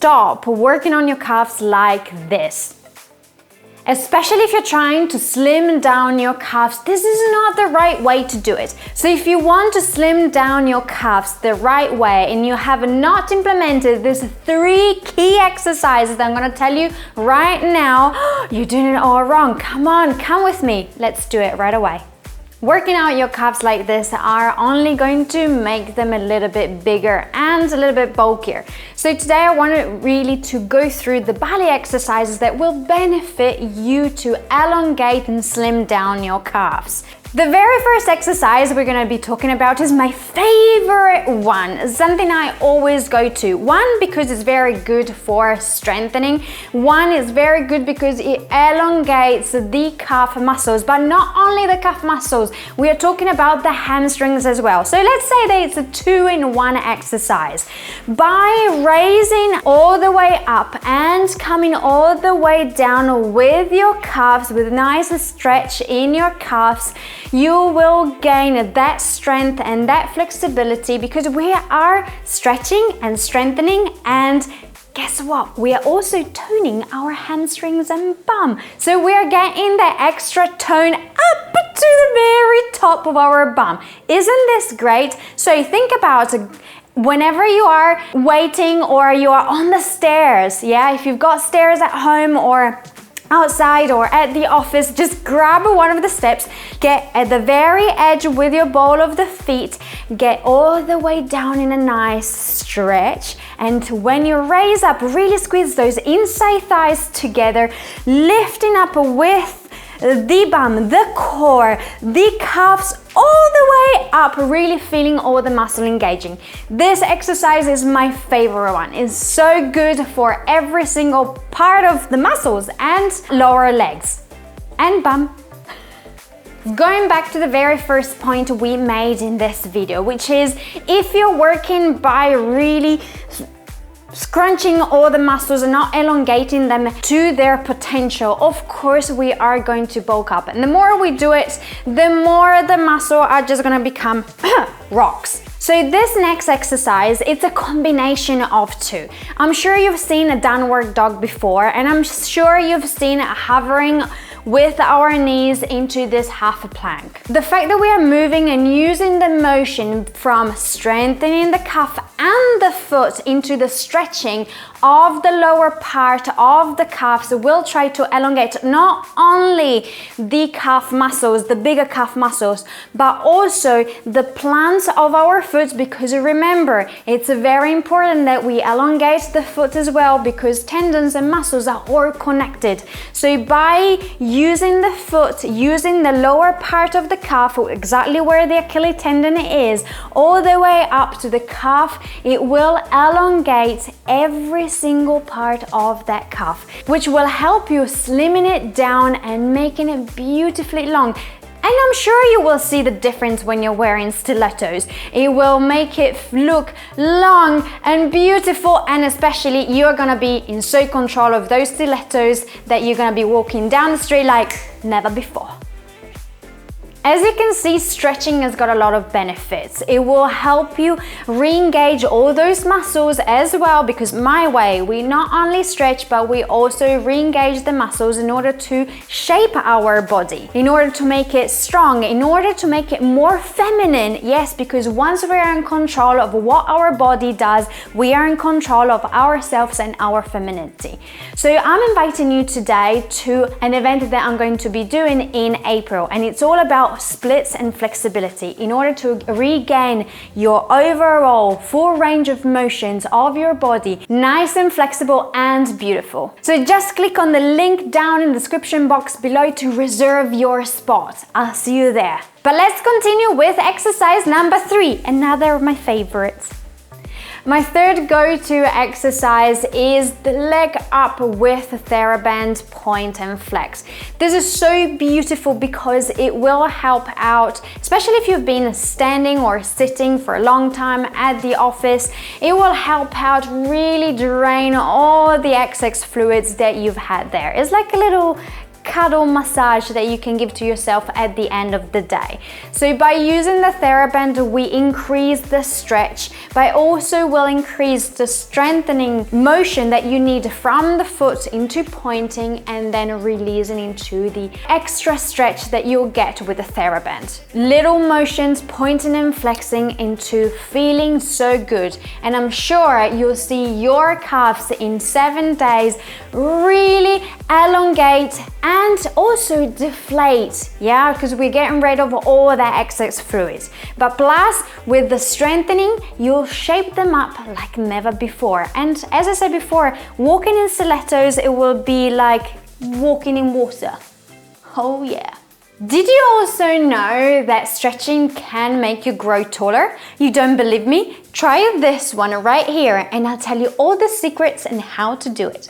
stop working on your calves like this. Especially if you're trying to slim down your calves, this is not the right way to do it. So if you want to slim down your calves the right way and you have not implemented these 3 key exercises that I'm gonna tell you right now, you're doing it all wrong. Come on, come with me. Let's do it right away. Working out your calves like this are only going to make them a little bit bigger and a little bit bulkier. So today I wanted really to go through the ballet exercises that will benefit you to elongate and slim down your calves. The very first exercise we're going to be talking about is my favorite one, something I always go to. One, because it's very good for strengthening. One is very good because it elongates the calf muscles, but not only the calf muscles, we are talking about the hamstrings as well. So let's say that it's a 2-in-1 exercise. By raising all the way up and coming all the way down with your calves, with nice stretch in your calves, you will gain that strength and that flexibility because we are stretching and strengthening, and guess what? We are also toning our hamstrings and bum. So we are getting that extra tone up to the very top of our bum. Isn't this great? So think about whenever you are waiting or you are on the stairs, yeah, if you've got stairs at home or outside or at the office, just grab one of the steps, get at the very edge with your ball of the feet, get all the way down in a nice stretch, and when you raise up, really squeeze those inside thighs together, lifting up with the bum, the core, the calves, all the way up, really feeling all the muscle engaging. This exercise is my favorite one. It's so good for every single part of the muscles and lower legs and bum. Going back to the very first point we made in this video, which is if you're working by really scrunching all the muscles and not elongating them to their potential, of course we are going to bulk up, and the more we do it, the more the muscle are just gonna become rocks. So this next exercise, it's a combination of 2. I'm sure you've seen a downward dog before, and I'm sure you've seen hovering with our knees into this half plank. The fact that we are moving and using the motion from strengthening the calf and the foot into the stretching of the lower part of the calves will try to elongate not only the calf muscles, the bigger calf muscles, but also the plants of our foot, because remember, it's very important that we elongate the foot as well because tendons and muscles are all connected. So by using the foot, using the lower part of the calf, exactly where the Achilles tendon is, all the way up to the calf, it will elongate every single part of that calf, which will help you slimming it down and making it beautifully long. And I'm sure you will see the difference when you're wearing stilettos. It will make it look long and beautiful, and especially you're gonna be in so control of those stilettos that you're gonna be walking down the street like never before. As you can see, stretching has got a lot of benefits. It will help you re-engage all those muscles as well, because my way, we not only stretch, but we also re-engage the muscles in order to shape our body, in order to make it strong, in order to make it more feminine. Yes, because once we are in control of what our body does, we are in control of ourselves and our femininity. So I'm inviting you today to an event that I'm going to be doing in April, and it's all about splits and flexibility in order to regain your overall full range of motions of your body, nice and flexible and beautiful. So just click on the link down in the description box below to reserve your spot. I'll see you there. But let's continue with exercise number 3, another of my favorites. My third go-to exercise is the leg up with TheraBand point and flex. This is so beautiful because it will help out, especially if you've been standing or sitting for a long time at the office. It will help out really drain all the excess fluids that you've had there. It's like a little cuddle massage that you can give to yourself at the end of the day. So by using the TheraBand, we increase the stretch, but also will increase the strengthening motion that you need from the foot into pointing and then releasing into the extra stretch that you'll get with the TheraBand. Little motions pointing and flexing into feeling so good, and I'm sure you'll see your calves in 7 days really elongate and also deflate, yeah, because we're getting rid of all that excess fluid. But plus, with the strengthening, you'll shape them up like never before. And as I said before, walking in stilettos, it will be like walking in water. Oh yeah. Did you also know that stretching can make you grow taller? You don't believe me? Try this one right here and I'll tell you all the secrets and how to do it.